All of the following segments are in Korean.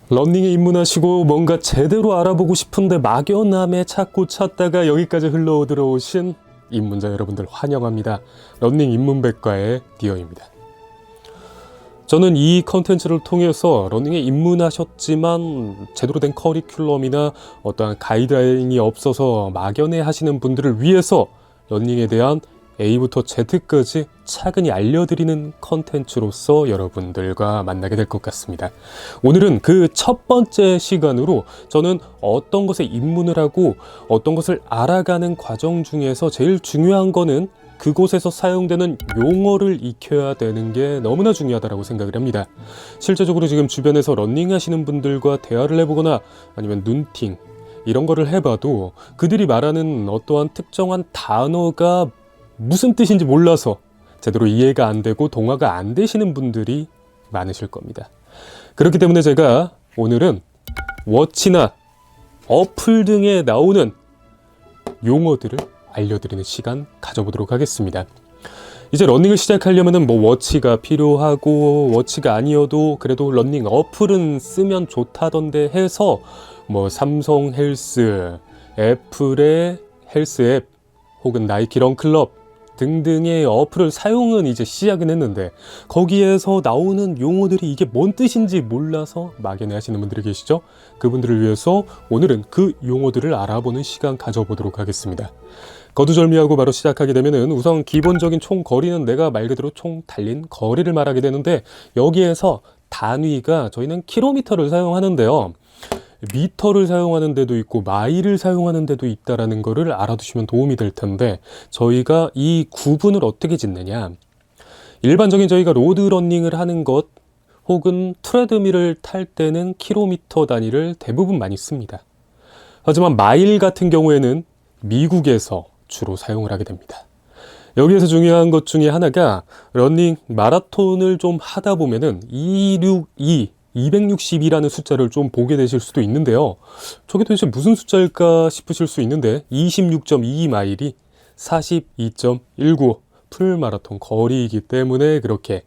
러닝에 입문하시고 뭔가 제대로 알아보고 싶은데 막연함에 찾고 찾다가 여기까지 흘러들어오신 입문자 여러분들 환영합니다. 러닝 입문백과의 디어입니다. 저는 이 컨텐츠를 통해서 러닝에 입문하셨지만 제대로 된 커리큘럼이나 어떠한 가이드라인이 없어서 막연해 하시는 분들을 위해서 러닝에 대한 A부터 Z까지 차근히 알려드리는 컨텐츠로서 여러분들과 만나게 될 것 같습니다. 오늘은 그 첫 번째 시간으로 저는 어떤 것에 입문을 하고 어떤 것을 알아가는 과정 중에서 제일 중요한 거는 그곳에서 사용되는 용어를 익혀야 되는 게 너무나 중요하다고 생각을 합니다. 실제적으로 지금 주변에서 러닝 하시는 분들과 대화를 해보거나 아니면 눈팅 이런 거를 해봐도 그들이 말하는 어떠한 특정한 단어가 무슨 뜻인지 몰라서 제대로 이해가 안 되고 동화가 안 되시는 분들이 많으실 겁니다. 그렇기 때문에 제가 오늘은 워치나 어플 등에 나오는 용어들을 알려드리는 시간 가져보도록 하겠습니다. 이제 러닝을 시작하려면 뭐 워치가 필요하고 워치가 아니어도 그래도 러닝 어플은 쓰면 좋다던데 해서 뭐 삼성 헬스, 애플의 헬스 앱 혹은 나이키 런클럽 등등의 어플을 사용은 이제 시작은 했는데 거기에서 나오는 용어들이 이게 뭔 뜻인지 몰라서 막연해 하시는 분들이 계시죠? 그분들을 위해서 오늘은 그 용어들을 알아보는 시간 가져보도록 하겠습니다. 거두절미하고 바로 시작하게 되면은 우선 기본적인 총 거리는 내가 말 그대로 총 달린 거리를 말하게 되는데 여기에서 단위가 저희는 킬로미터를 사용하는데요. 미터를 사용하는 데도 있고 마일을 사용하는 데도 있다라는 거를 알아두시면 도움이 될 텐데 저희가 이 구분을 어떻게 짓느냐, 일반적인 저희가 로드러닝을 하는 것 혹은 트레드밀을 탈 때는 킬로미터 단위를 대부분 많이 씁니다. 하지만 마일 같은 경우에는 미국에서 주로 사용을 하게 됩니다. 여기에서 중요한 것 중에 하나가 러닝 마라톤을 좀 하다 보면은 262라는 숫자를 좀 보게 되실 수도 있는데요. 저게 도대체 무슨 숫자일까 싶으실 수 있는데 26.22마일이 42.19 풀마라톤 거리이기 때문에 그렇게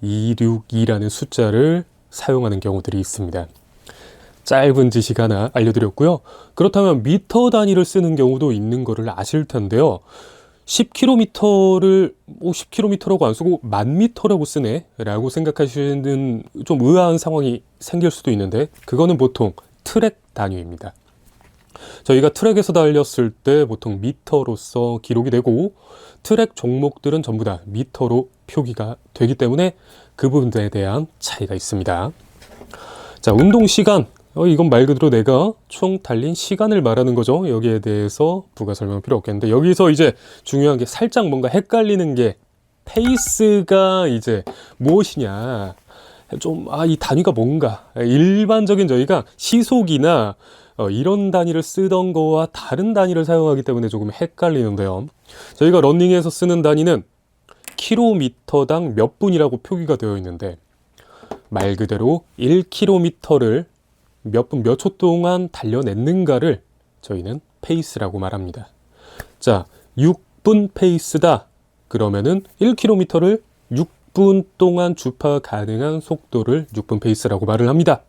262라는 숫자를 사용하는 경우들이 있습니다. 짧은 지식 하나 알려드렸고요. 그렇다면 미터 단위를 쓰는 경우도 있는 거를 아실 텐데요. 10km를 10km라고 안 쓰고 10,000m라고 쓰네 라고 생각하시는 좀 의아한 상황이 생길 수도 있는데 그거는 보통 트랙 단위입니다. 저희가 트랙에서 달렸을 때 보통 미터로서 기록이 되고 트랙 종목들은 전부 다 미터로 표기가 되기 때문에 그 부분에 대한 차이가 있습니다. 자, 운동 시간. 이건 말 그대로 내가 총 달린 시간을 말하는 거죠. 여기에 대해서 부가 설명 필요 없겠는데 여기서 이제 중요한 게 살짝 뭔가 헷갈리는 게 페이스가 이제 무엇이냐, 좀 이 단위가 뭔가 일반적인 저희가 시속이나 이런 단위를 쓰던 거와 다른 단위를 사용하기 때문에 조금 헷갈리는데요. 저희가 러닝에서 쓰는 단위는 킬로미터당 몇 분이라고 표기가 되어 있는데 말 그대로 1km를 몇 분 몇 초 동안 달려냈는가를 저희는 페이스라고 말합니다. 자, 6분 페이스다. 그러면은 1km를 6분 동안 주파 가능한 속도를 6분 페이스라고 말을 합니다.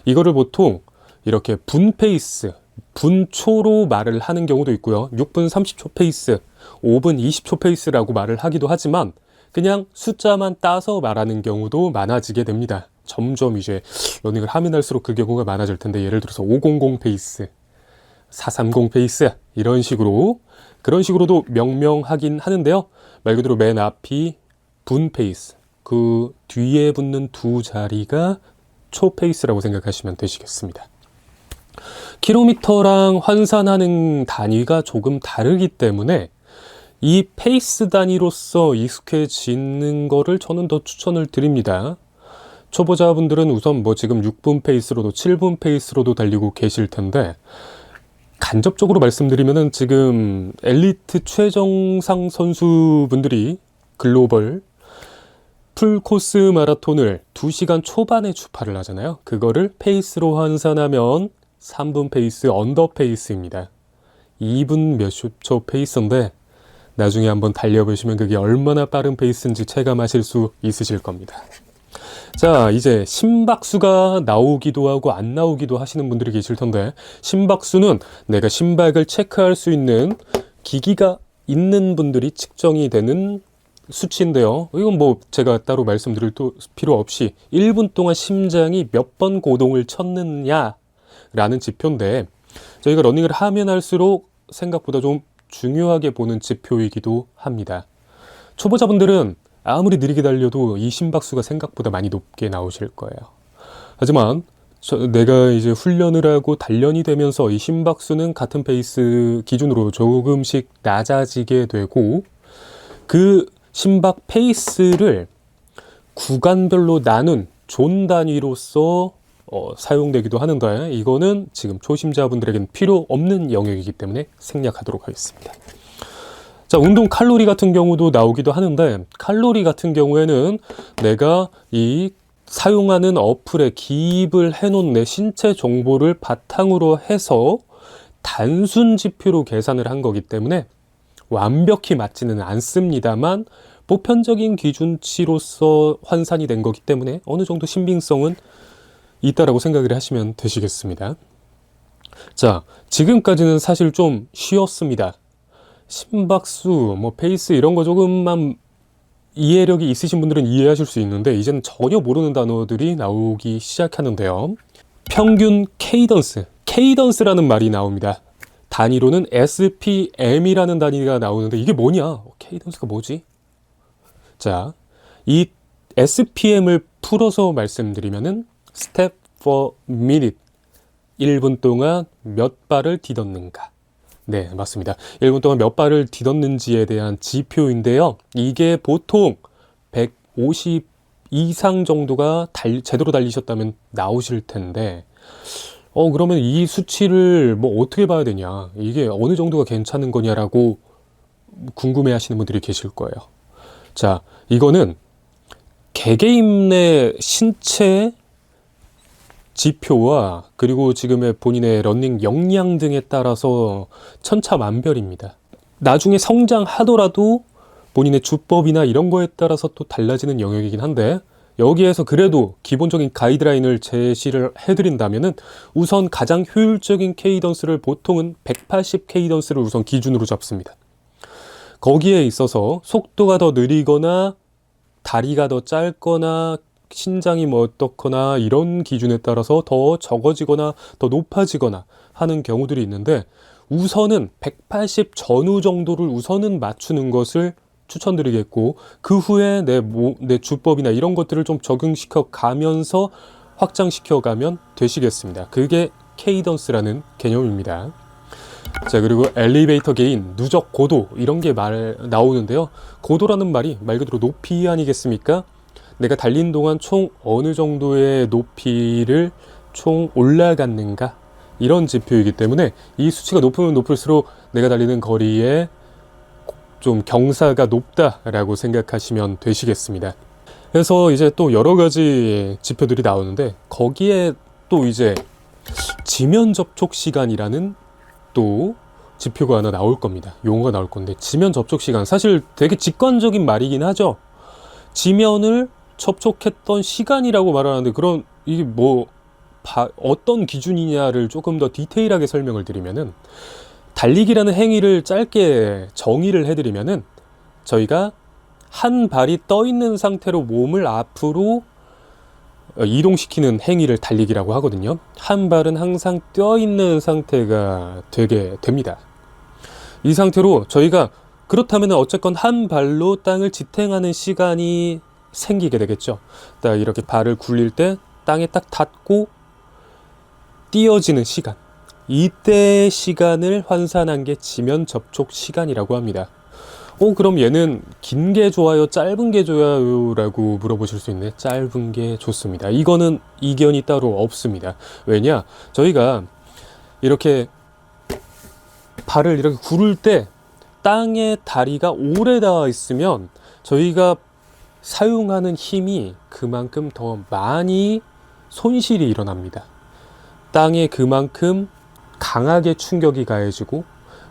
이거를 보통 이렇게 분 페이스, 분초로 말을 하는 경우도 있고요. 6분 30초 페이스, 5분 20초 페이스라고 말을 하기도 하지만 그냥 숫자만 따서 말하는 경우도 많아지게 됩니다. 점점 이제 러닝을 하면 할수록 그 경우가 많아질 텐데 예를 들어서 500 페이스, 430 페이스 이런 식으로 그런 식으로도 명명하긴 하는데요. 말 그대로 맨 앞이 분 페이스, 그 뒤에 붙는 두 자리가 초 페이스라고 생각하시면 되시겠습니다. 킬로미터랑 환산하는 단위가 조금 다르기 때문에 이 페이스 단위로서 익숙해지는 거를 저는 더 추천을 드립니다. 초보자분들은 우선 뭐 지금 6분 페이스로도 7분 페이스로도 달리고 계실 텐데 간접적으로 말씀드리면은 지금 엘리트 최정상 선수분들이 글로벌 풀코스 마라톤을 2시간 초반에 주파를 하잖아요. 그거를 페이스로 환산하면 3분 페이스 언더 페이스입니다. 2분 몇십 초 페이스인데 나중에 한번 달려보시면 그게 얼마나 빠른 페이스인지 체감하실 수 있으실 겁니다. 자, 이제 심박수가 나오기도 하고 안 나오기도 하시는 분들이 계실 텐데, 심박수는 내가 심박을 체크할 수 있는 기기가 있는 분들이 측정이 되는 수치인데요. 이건 뭐 제가 따로 말씀드릴 필요 없이 1분 동안 심장이 몇 번 고동을 쳤느냐라는 지표인데, 저희가 러닝을 하면 할수록 생각보다 좀 중요하게 보는 지표이기도 합니다. 초보자분들은 아무리 느리게 달려도 이 심박수가 생각보다 많이 높게 나오실 거예요. 하지만 내가 이제 훈련을 하고 단련이 되면서 이 심박수는 같은 페이스 기준으로 조금씩 낮아지게 되고, 그 심박 페이스를 구간별로 나눈 존 단위로서 사용되기도 하는데, 이거는 지금 초심자분들에게는 필요 없는 영역이기 때문에 생략하도록 하겠습니다. 자, 운동 칼로리 같은 경우도 나오기도 하는데, 칼로리 같은 경우에는 내가 이 사용하는 어플에 기입을 해놓은 내 신체 정보를 바탕으로 해서 단순 지표로 계산을 한 거기 때문에 완벽히 맞지는 않습니다만, 보편적인 기준치로서 환산이 된 거기 때문에 어느 정도 신빙성은 있다라고 생각을 하시면 되시겠습니다. 자, 지금까지는 사실 좀 쉬웠습니다. 심박수, 페이스 이런 거 조금만 이해력이 있으신 분들은 이해하실 수 있는데, 이제는 전혀 모르는 단어들이 나오기 시작하는데요. 평균 케이던스라는 말이 나옵니다. 단위로는 SPM이라는 단위가 나오는데, 이게 뭐냐? 케이던스가 뭐지? 자, 이 SPM을 풀어서 말씀드리면은 Step per minute, 1분 동안 몇 발을 디뎠는가. 네, 맞습니다. 1분 동안 몇 발을 디뎠는지에 대한 지표인데요. 이게 보통 150 이상 정도가 제대로 달리셨다면 나오실 텐데, 그러면 이 수치를 어떻게 봐야 되냐, 이게 어느 정도가 괜찮은 거냐라고 궁금해 하시는 분들이 계실 거예요. 자, 이거는 개개인의 신체 지표와 그리고 지금의 본인의 러닝 역량 등에 따라서 천차만별입니다. 나중에 성장하더라도 본인의 주법이나 이런 거에 따라서 또 달라지는 영역이긴 한데, 여기에서 그래도 기본적인 가이드라인을 제시를 해드린다면은, 우선 가장 효율적인 케이던스를 보통은 180 케이던스를 우선 기준으로 잡습니다. 거기에 있어서 속도가 더 느리거나 다리가 더 짧거나 신장이 어떻거나 이런 기준에 따라서 더 적어지거나 더 높아지거나 하는 경우들이 있는데, 우선은 180 전후 정도를 우선은 맞추는 것을 추천드리겠고, 그 후에 내 주법이나 이런 것들을 좀 적용시켜 가면서 확장시켜 가면 되시겠습니다. 그게 케이던스라는 개념입니다. 자, 그리고 엘리베이터 게인, 누적 고도 이런 게 나오는데요. 고도라는 말이 말 그대로 높이 아니겠습니까? 내가 달린 동안 총 어느 정도의 높이를 총 올라갔는가, 이런 지표이기 때문에 이 수치가 높으면 높을수록 내가 달리는 거리에 좀 경사가 높다라고 생각하시면 되시겠습니다. 그래서 이제 또 여러 가지 지표들이 나오는데, 거기에 또 이제 지면 접촉 시간이라는 또 지표가 하나 나올 겁니다. 용어가 나올 건데, 지면 접촉 시간, 사실 되게 직관적인 말이긴 하죠. 지면을 접촉했던 시간이라고 말하는데, 그럼 이게 어떤 기준이냐를 조금 더 디테일하게 설명을 드리면은, 달리기라는 행위를 짧게 정의를 해드리면은, 저희가 한 발이 떠 있는 상태로 몸을 앞으로 이동시키는 행위를 달리기라고 하거든요. 한 발은 항상 떠 있는 상태가 되게 됩니다. 이 상태로 저희가, 그렇다면 어쨌건 한 발로 땅을 지탱하는 시간이 생기게 되겠죠. 딱 이렇게 발을 굴릴 때 땅에 딱 닿고 띄어지는 시간, 이때의 시간을 환산한 게 지면 접촉 시간이라고 합니다. 그럼 얘는 긴 게 좋아요, 짧은 게 좋아요? 라고 물어보실 수 있는데, 짧은 게 좋습니다. 이거는 이견이 따로 없습니다. 왜냐? 저희가 이렇게 발을 이렇게 구를 때 땅에 다리가 오래 닿아 있으면 저희가 사용하는 힘이 그만큼 더 많이 손실이 일어납니다. 땅에 그만큼 강하게 충격이 가해지고,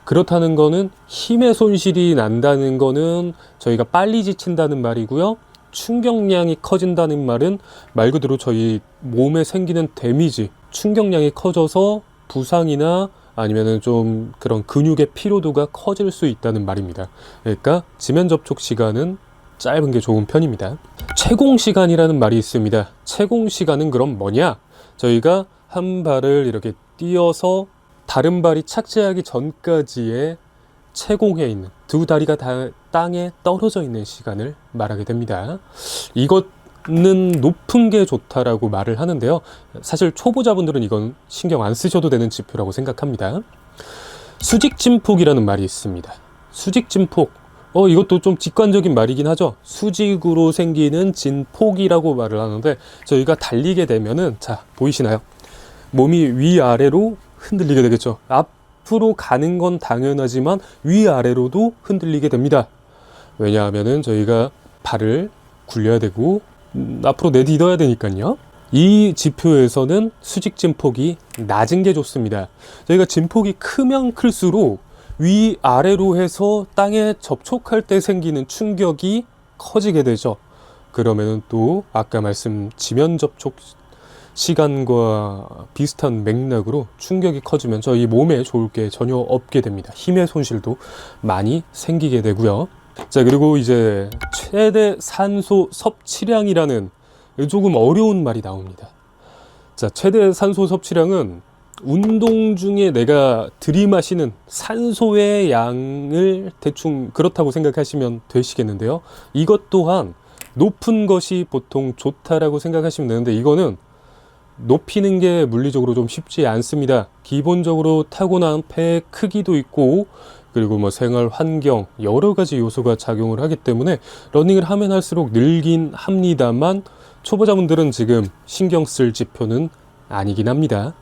그렇다는 거는 힘의 손실이 난다는 거는 저희가 빨리 지친다는 말이고요. 충격량이 커진다는 말은 말 그대로 저희 몸에 생기는 데미지, 충격량이 커져서 부상이나 아니면은 좀 그런 근육의 피로도가 커질 수 있다는 말입니다. 그러니까 지면 접촉 시간은 짧은 게 좋은 편입니다. 채공 시간이라는 말이 있습니다. 채공 시간은 그럼 뭐냐? 저희가 한 발을 이렇게 띄어서 다른 발이 착지하기 전까지의 채공해 있는, 두 다리가 다 땅에 떨어져 있는 시간을 말하게 됩니다. 이것은 높은 게 좋다라고 말을 하는데요. 사실 초보자분들은 이건 신경 안 쓰셔도 되는 지표라고 생각합니다. 수직진폭이라는 말이 있습니다. 수직진폭, 이것도 좀 직관적인 말이긴 하죠. 수직으로 생기는 진폭이라고 말을 하는데, 저희가 달리게 되면은, 자, 보이시나요? 몸이 위아래로 흔들리게 되겠죠. 앞으로 가는 건 당연하지만 위아래로도 흔들리게 됩니다. 왜냐하면은 저희가 발을 굴려야 되고 앞으로 내딛어야 되니까요. 이 지표에서는 수직 진폭이 낮은 게 좋습니다. 저희가 진폭이 크면 클수록 위아래로 해서 땅에 접촉할 때 생기는 충격이 커지게 되죠. 그러면은 또 아까 말씀 지면 접촉 시간과 비슷한 맥락으로 충격이 커지면 저희 몸에 좋을 게 전혀 없게 됩니다. 힘의 손실도 많이 생기게 되고요. 자, 그리고 이제 최대 산소 섭취량이라는 조금 어려운 말이 나옵니다. 자, 최대 산소 섭취량은 운동 중에 내가 들이마시는 산소의 양을 대충 그렇다고 생각하시면 되시겠는데요. 이것 또한 높은 것이 보통 좋다라고 생각하시면 되는데, 이거는 높이는 게 물리적으로 좀 쉽지 않습니다. 기본적으로 타고난 폐 크기도 있고, 그리고 뭐 생활 환경 여러 가지 요소가 작용을 하기 때문에 러닝을 하면 할수록 늘긴 합니다만, 초보자분들은 지금 신경 쓸 지표는 아니긴 합니다.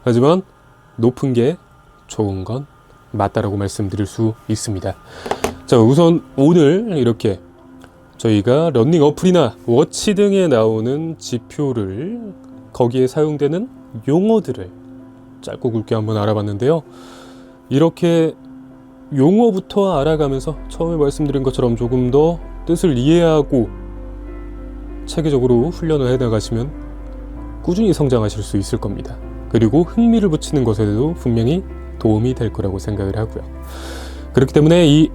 하지만 높은 게 좋은 건 맞다라고 말씀드릴 수 있습니다. 자, 우선 오늘 이렇게 저희가 러닝 어플이나 워치 등에 나오는 지표를, 거기에 사용되는 용어들을 짧고 굵게 한번 알아봤는데요. 이렇게 용어부터 알아가면서 처음에 말씀드린 것처럼 조금 더 뜻을 이해하고 체계적으로 훈련을 해나가시면 꾸준히 성장하실 수 있을 겁니다. 그리고 흥미를 붙이는 것에도 분명히 도움이 될 거라고 생각을 하고요. 그렇기 때문에 이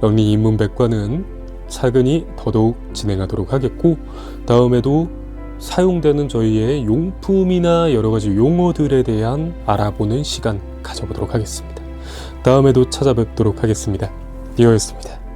러닝 입문백과는 차근히 더더욱 진행하도록 하겠고, 다음에도 사용되는 저희의 용품이나 여러 가지 용어들에 대한 알아보는 시간 가져보도록 하겠습니다. 다음에도 찾아뵙도록 하겠습니다. 디어였습니다.